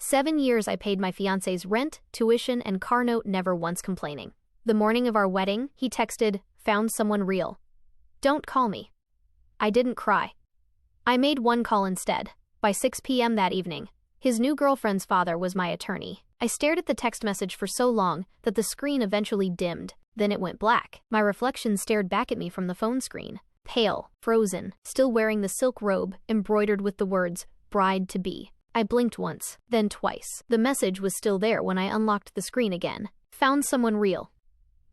7 years I paid my fiance's rent, tuition, and car note, never once complaining. The morning of our wedding, he texted, "Found someone real. Don't call me." I didn't cry. I made one call instead. By 6 p.m. that evening, his new girlfriend's father was my attorney. I stared at the text message for so long that the screen eventually dimmed, then it went black. My reflection stared back at me from the phone screen. Pale, frozen, still wearing the silk robe embroidered with the words, "Bride-to-be." I blinked once, then twice. The message was still there when I unlocked the screen again. Found someone real.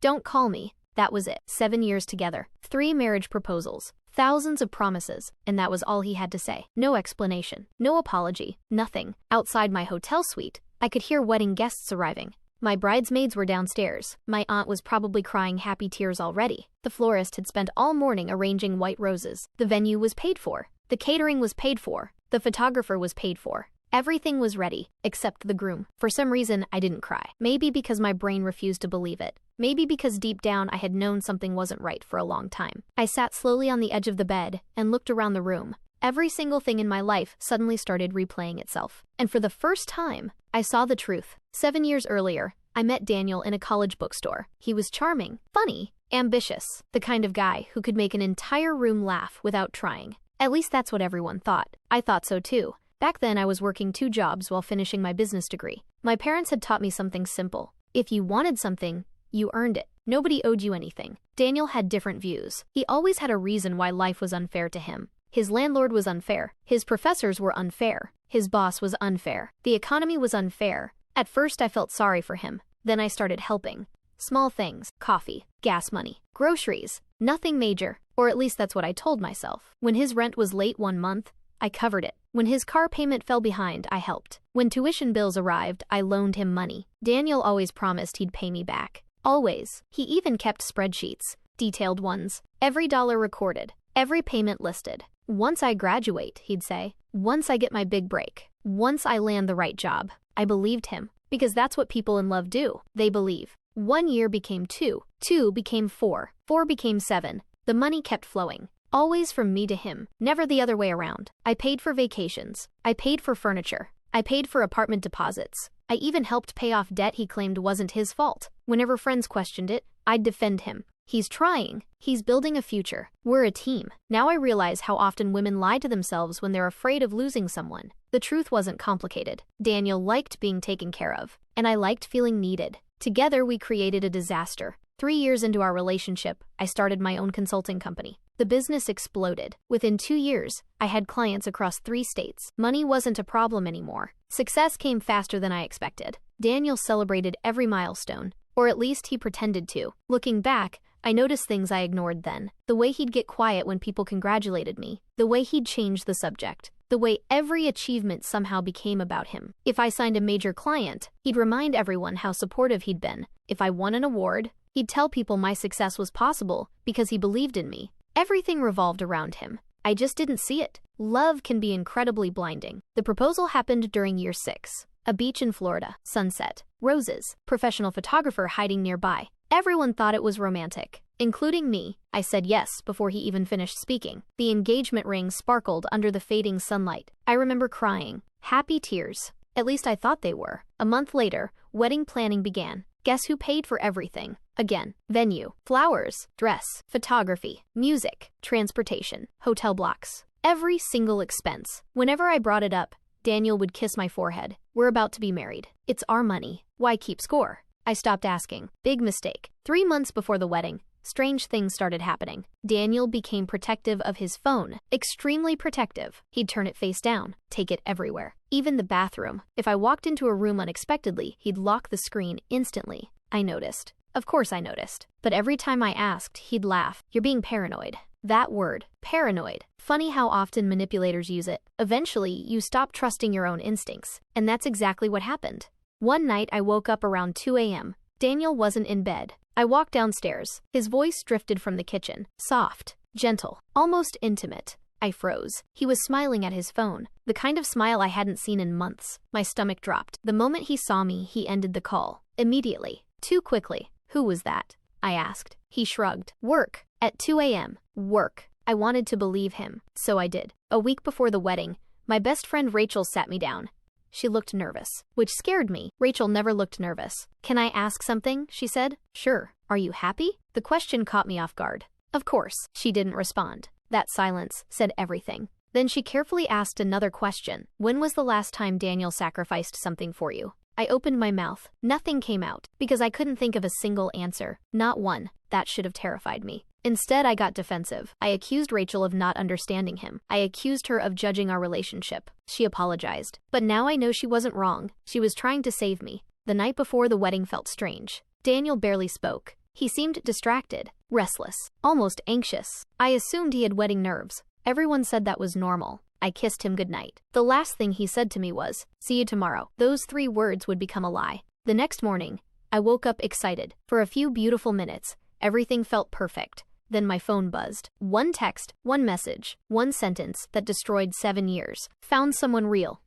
Don't call me. That was it. 7 years together. 3 marriage proposals. Thousands of promises, and that was all he had to say. No explanation, no apology, nothing. Outside my hotel suite, I could hear wedding guests arriving. My bridesmaids were downstairs. My aunt was probably crying happy tears already. The florist had spent all morning arranging white roses. The venue was paid for. The catering was paid for. The photographer was paid for. Everything was ready, except the groom. For some reason, I didn't cry. Maybe because my brain refused to believe it. Maybe because deep down I had known something wasn't right for a long time. I sat slowly on the edge of the bed and looked around the room. Every single thing in my life suddenly started replaying itself. And for the first time, I saw the truth. 7 years earlier, I met Daniel in a college bookstore. He was charming, funny, ambitious, the kind of guy who could make an entire room laugh without trying. At least that's what everyone thought. I thought so too. Back then I was working 2 jobs while finishing my business degree. My parents had taught me something simple. If you wanted something, you earned it. Nobody owed you anything. Daniel had different views. He always had a reason why life was unfair to him. His landlord was unfair. His professors were unfair. His boss was unfair. The economy was unfair. At first I felt sorry for him. Then I started helping. Small things, coffee, gas money, groceries, nothing major, or at least that's what I told myself. When his rent was late one month, I covered it. When his car payment fell behind, I helped. When tuition bills arrived, I loaned him money. Daniel always promised he'd pay me back. Always. He even kept spreadsheets, detailed ones, every dollar recorded, every payment listed. Once I graduate, he'd say. Once I get my big break. Once I land the right job. I believed him. Because that's what people in love do. They believe. 1 year became 2. 2 became 4. 4 became 7. The money kept flowing. Always from me to him, never the other way around. I paid for vacations. I paid for furniture. I paid for apartment deposits. I even helped pay off debt he claimed wasn't his fault. Whenever friends questioned it, I'd defend him. He's trying. He's building a future. We're a team. Now I realize how often women lie to themselves when they're afraid of losing someone. The truth wasn't complicated. Daniel liked being taken care of, and I liked feeling needed. Together we created a disaster. 3 years into our relationship, I started my own consulting company. The business exploded. Within 2 years, I had clients across 3 states. Money wasn't a problem anymore. Success came faster than I expected. Daniel celebrated every milestone, or at least he pretended to. Looking back, I noticed things I ignored then. The way he'd get quiet when people congratulated me. The way he'd change the subject. The way every achievement somehow became about him. If I signed a major client, he'd remind everyone how supportive he'd been. If I won an award, he'd tell people my success was possible because he believed in me. Everything revolved around him. I just didn't see it. Love can be incredibly blinding. The proposal happened during year 6. A beach in Florida, sunset, roses, professional photographer hiding nearby. Everyone thought it was romantic, including me. I said yes before he even finished speaking. The engagement ring sparkled under the fading sunlight. I remember crying. Happy tears. At least I thought they were. A month later, wedding planning began. Guess who paid for everything? Again, venue, flowers, dress, photography, music, transportation, hotel blocks. Every single expense. Whenever I brought it up, Daniel would kiss my forehead. We're about to be married. It's our money. Why keep score? I stopped asking. Big mistake. 3 months before the wedding, strange things started happening. Daniel became protective of his phone. Extremely protective. He'd turn it face down, take it everywhere. Even the bathroom. If I walked into a room unexpectedly, he'd lock the screen instantly. I noticed. Of course I noticed. But every time I asked, he'd laugh. You're being paranoid. That word, paranoid. Funny how often manipulators use it. Eventually, you stop trusting your own instincts. And that's exactly what happened. One night I woke up around 2 a.m. Daniel wasn't in bed. I walked downstairs. His voice drifted from the kitchen. Soft, gentle, almost intimate. I froze. He was smiling at his phone, the kind of smile I hadn't seen in months. My stomach dropped. The moment he saw me, he ended the call. Immediately. Too quickly. Who was that? I asked. He shrugged. Work. At 2 a.m. Work. I wanted to believe him, so I did. A week before the wedding, my best friend Rachel sat me down. She looked nervous, which scared me. Rachel never looked nervous. "Can I ask something?" she said. "Sure. Are you happy?" The question caught me off guard. Of course, she didn't respond. That silence said everything. Then she carefully asked another question. "When was the last time Daniel sacrificed something for you?" I opened my mouth. Nothing came out, because I couldn't think of a single answer. Not one. That should have terrified me. Instead, I got defensive. I accused Rachel of not understanding him. I accused her of judging our relationship. She apologized. But now I know she wasn't wrong. She was trying to save me. The night before the wedding felt strange. Daniel barely spoke. He seemed distracted, restless, almost anxious. I assumed he had wedding nerves. Everyone said that was normal. I kissed him goodnight. The last thing he said to me was, "See you tomorrow." Those 3 words would become a lie. The next morning, I woke up excited. For a few beautiful minutes, everything felt perfect. Then my phone buzzed. One text, one message, one sentence that destroyed 7 years. "Found someone real.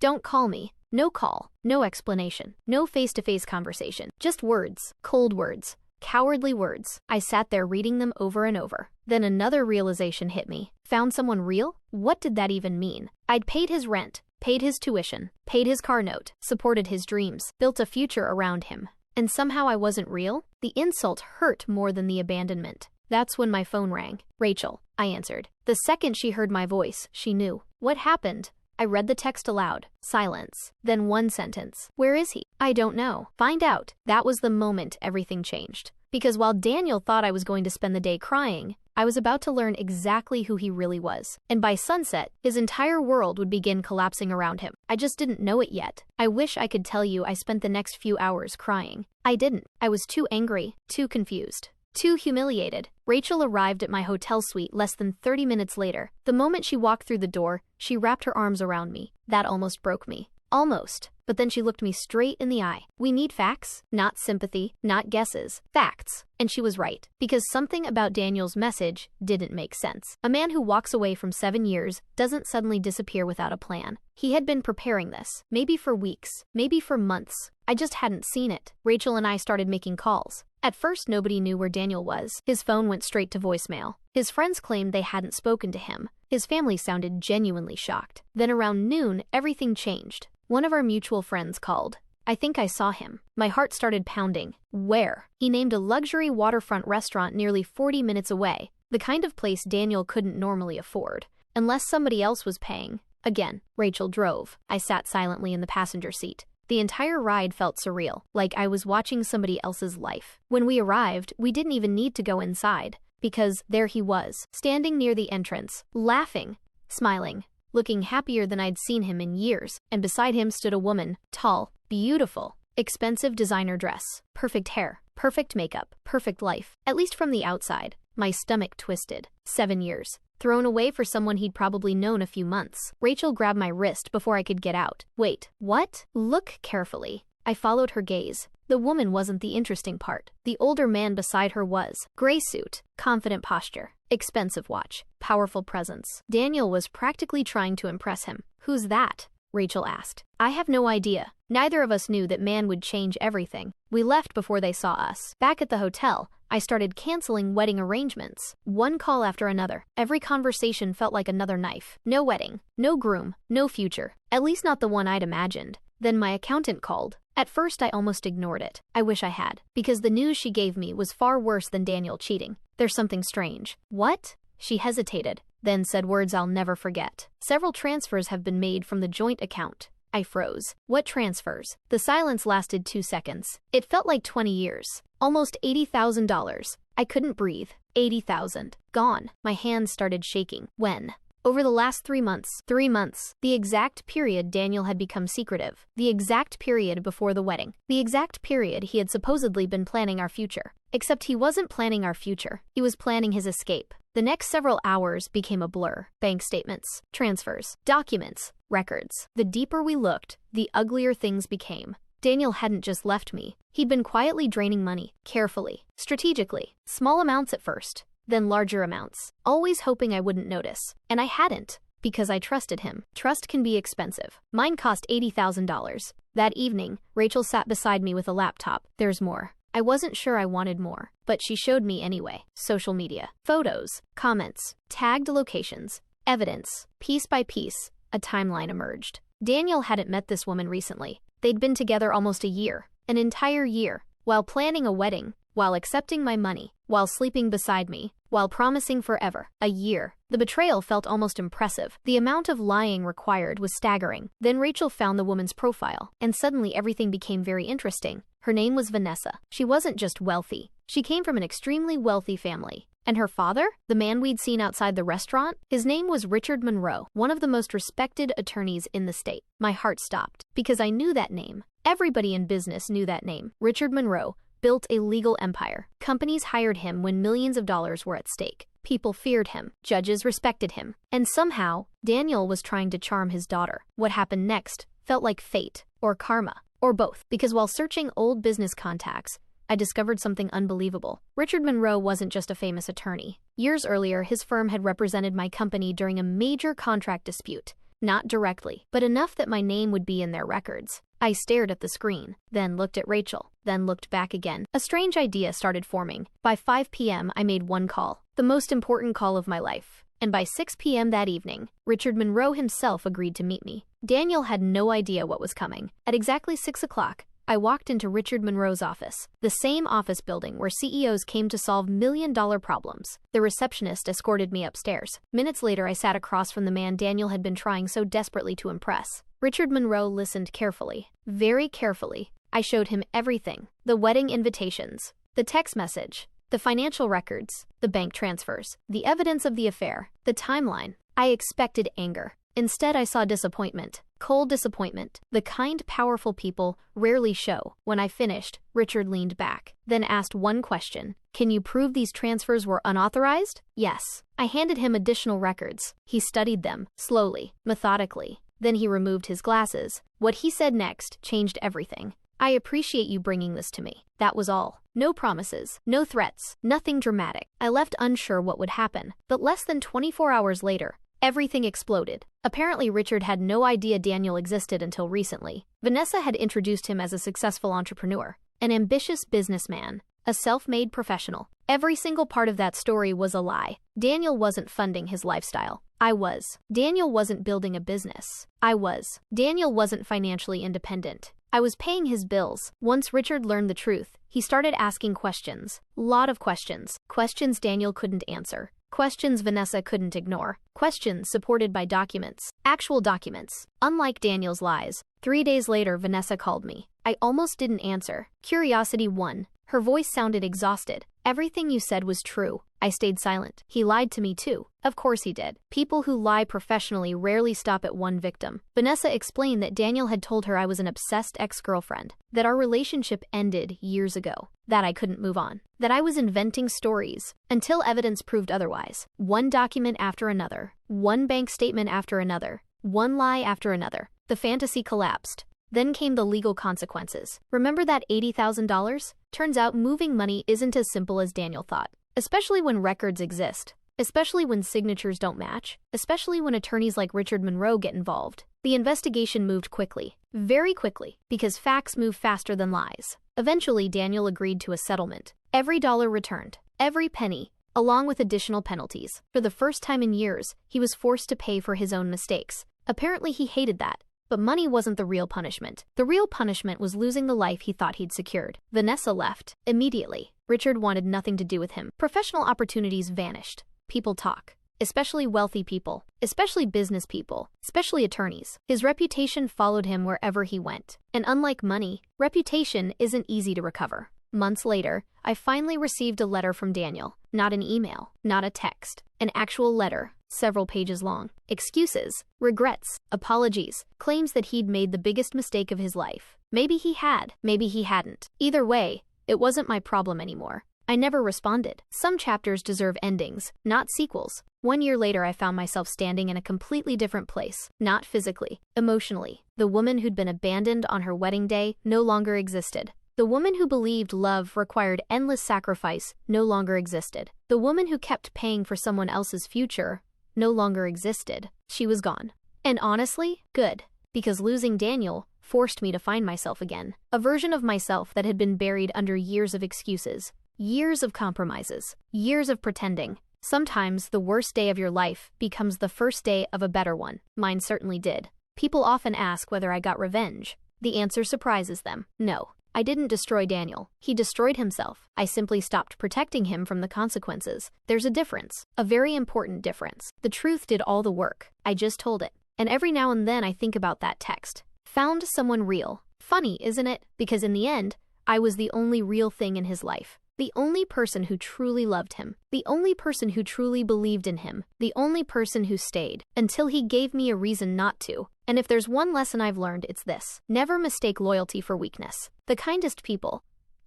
Don't call me." No call, no explanation, no face-to-face conversation. Just words, cold words, cowardly words. I sat there reading them over and over. Then another realization hit me. Found someone real? What did that even mean? I'd paid his rent, paid his tuition, paid his car note, supported his dreams, built a future around him. And somehow I wasn't real? The insult hurt more than the abandonment. That's when my phone rang. "Rachel," I answered. The second she heard my voice, she knew. "What happened?" I read the text aloud. Silence. Then one sentence. "Where is he?" "I don't know." "Find out." That was the moment everything changed. Because while Daniel thought I was going to spend the day crying, I was about to learn exactly who he really was. And by sunset, his entire world would begin collapsing around him. I just didn't know it yet. I wish I could tell you I spent the next few hours crying. I didn't. I was too angry, too confused, too humiliated. Rachel arrived at my hotel suite less than 30 minutes later. The moment she walked through the door, she wrapped her arms around me. That almost broke me. Almost. But then she looked me straight in the eye. "We need facts, not sympathy, not guesses. Facts." And she was right. Because something about Daniel's message didn't make sense. A man who walks away from 7 years doesn't suddenly disappear without a plan. He had been preparing this, maybe for weeks, maybe for months. I just hadn't seen it. Rachel and I started making calls. At first, nobody knew where Daniel was. His phone went straight to voicemail. His friends claimed they hadn't spoken to him. His family sounded genuinely shocked. Then around noon, everything changed. One of our mutual friends called. "I think I saw him." My heart started pounding. "Where?" He named a luxury waterfront restaurant nearly 40 minutes away, the kind of place Daniel couldn't normally afford, unless somebody else was paying. Again, Rachel drove. I sat silently in the passenger seat. The entire ride felt surreal, like I was watching somebody else's life. When we arrived, we didn't even need to go inside, because there he was, standing near the entrance, laughing, smiling, looking happier than I'd seen him in years, and beside him stood a woman, tall, beautiful, expensive designer dress, perfect hair, perfect makeup, perfect life, at least from the outside. My stomach twisted. 7 years. Thrown away for someone he'd probably known a few months. Rachel grabbed my wrist before I could get out. "Wait, what?" "Look carefully." I followed her gaze. The woman wasn't the interesting part. The older man beside her was. Gray suit, confident posture, expensive watch, powerful presence. Daniel was practically trying to impress him. "Who's that?" Rachel asked. "I have no idea." Neither of us knew that man would change everything. We left before they saw us. Back at the hotel, I started canceling wedding arrangements. One call after another. Every conversation felt like another knife. No wedding, no groom, no future. At least not the one I'd imagined. Then my accountant called. At first I almost ignored it. I wish I had. Because the news she gave me was far worse than Daniel cheating. "There's something strange." "What?" She hesitated, then said words I'll never forget. "Several transfers have been made from the joint account." I froze. "What transfers?" The silence lasted 2 seconds. It felt like 20 years. Almost $80,000. I couldn't breathe. 80,000. Gone. My hands started shaking. "When?" "Over the last 3 months." 3 months. The exact period Daniel had become secretive. The exact period before the wedding. The exact period he had supposedly been planning our future. Except he wasn't planning our future. He was planning his escape. The next several hours became a blur. Bank statements, transfers, documents, records. The deeper we looked, the uglier things became. Daniel hadn't just left me. He'd been quietly draining money, carefully, strategically. Small amounts at first, then larger amounts, always hoping I wouldn't notice. And I hadn't, because I trusted him. Trust can be expensive. Mine cost $80,000. That evening, Rachel sat beside me with a laptop. "There's more." I wasn't sure I wanted more, but she showed me anyway. Social media. Photos, comments, tagged locations, evidence. Piece by piece, a timeline emerged. Daniel hadn't met this woman recently. They'd been together almost a year, an entire year, while planning a wedding, while accepting my money, while sleeping beside me, while promising forever. A year. The betrayal felt almost impressive. The amount of lying required was staggering. Then Rachel found the woman's profile, and suddenly everything became very interesting. Her name was Vanessa. She wasn't just wealthy. She came from an extremely wealthy family. And her father? The man we'd seen outside the restaurant? His name was Richard Monroe, one of the most respected attorneys in the state. My heart stopped, because I knew that name. Everybody in business knew that name. Richard Monroe built a legal empire. Companies hired him when millions of dollars were at stake. People feared him. Judges respected him. And somehow, Daniel was trying to charm his daughter. What happened next felt like fate, or karma, or both. Because while searching old business contacts, I discovered something unbelievable. Richard Monroe wasn't just a famous attorney. Years earlier, his firm had represented my company during a major contract dispute. Not directly, but enough that my name would be in their records. I stared at the screen, then looked at Rachel, then looked back again. A strange idea started forming. By 5 p.m., I made one call, the most important call of my life. And by 6 p.m. that evening, Richard Monroe himself agreed to meet me. Daniel had no idea what was coming. At exactly 6 o'clock, I walked into Richard Monroe's office, the same office building where CEOs came to solve million-dollar problems. The receptionist escorted me upstairs. Minutes later, I sat across from the man Daniel had been trying so desperately to impress. Richard Monroe listened carefully, very carefully. I showed him everything: the wedding invitations, the text message, the financial records, the bank transfers, the evidence of the affair, the timeline. I expected anger. Instead, I saw disappointment. Cold disappointment. The kind, powerful people rarely show. When I finished, Richard leaned back, then asked one question. "Can you prove these transfers were unauthorized?" "Yes." I handed him additional records. He studied them, slowly, methodically. Then he removed his glasses. What he said next changed everything. "I appreciate you bringing this to me." That was all. No promises, no threats, nothing dramatic. I left unsure what would happen, but less than 24 hours later, everything exploded. Apparently, Richard had no idea Daniel existed until recently. Vanessa had introduced him as a successful entrepreneur, an ambitious businessman, a self-made professional. Every single part of that story was a lie. Daniel wasn't funding his lifestyle. I was. Daniel wasn't building a business. I was. Daniel wasn't financially independent. I was paying his bills. Once Richard learned the truth, he started asking questions. Lot of questions. Questions Daniel couldn't answer. Questions Vanessa couldn't ignore. Questions supported by documents. Actual documents. Unlike Daniel's lies. 3 days later, Vanessa called me. I almost didn't answer. Curiosity won. Her voice sounded exhausted. "Everything you said was true." I stayed silent. "He lied to me too." Of course he did. People who lie professionally rarely stop at one victim. Vanessa explained that Daniel had told her I was an obsessed ex-girlfriend, that our relationship ended years ago, that I couldn't move on, that I was inventing stories, until evidence proved otherwise. One document after another, one bank statement after another, one lie after another. The fantasy collapsed. Then came the legal consequences. Remember that $80,000? Turns out moving money isn't as simple as Daniel thought. Especially when records exist. Especially when signatures don't match. Especially when attorneys like Richard Monroe get involved. The investigation moved quickly. Very quickly. Because facts move faster than lies. Eventually, Daniel agreed to a settlement. Every dollar returned. Every penny. Along with additional penalties. For the first time in years, he was forced to pay for his own mistakes. Apparently, he hated that. But money wasn't the real punishment. The real punishment was losing the life he thought he'd secured. Vanessa left. Immediately. Richard wanted nothing to do with him. Professional opportunities vanished. People talk. Especially wealthy people. Especially business people. Especially attorneys. His reputation followed him wherever he went. And unlike money, reputation isn't easy to recover. Months later, I finally received a letter from Daniel. Not an email. Not a text. An actual letter. Several pages long. Excuses, regrets, apologies, claims that he'd made the biggest mistake of his life. Maybe he had, maybe he hadn't. Either way, it wasn't my problem anymore. I never responded. Some chapters deserve endings, not sequels. 1 year later, I found myself standing in a completely different place. Not physically, emotionally. The woman who'd been abandoned on her wedding day no longer existed. The woman who believed love required endless sacrifice no longer existed. The woman who kept paying for someone else's future no longer existed. She was gone. And honestly, good. Because losing Daniel forced me to find myself again. A version of myself that had been buried under years of excuses, years of compromises, years of pretending. Sometimes the worst day of your life becomes the first day of a better one. Mine certainly did. People often ask whether I got revenge. The answer surprises them. No. I didn't destroy Daniel. He destroyed himself. I simply stopped protecting him from the consequences. There's a difference. A very important difference. The truth did all the work. I just told it. And every now and then I think about that text. Found someone real. Funny, isn't it? Because in the end, I was the only real thing in his life. The only person who truly loved him. The only person who truly believed in him. The only person who stayed. Until he gave me a reason not to. And if there's one lesson I've learned, it's this. Never mistake loyalty for weakness. The kindest people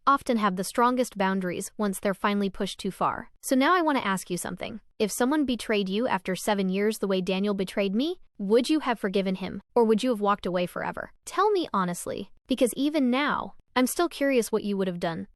often have the strongest boundaries once they're finally pushed too far. So now I want to ask you something. If someone betrayed you after 7 years the way Daniel betrayed me, would you have forgiven him? Or would you have walked away forever? Tell me honestly, because even now, I'm still curious what you would have done.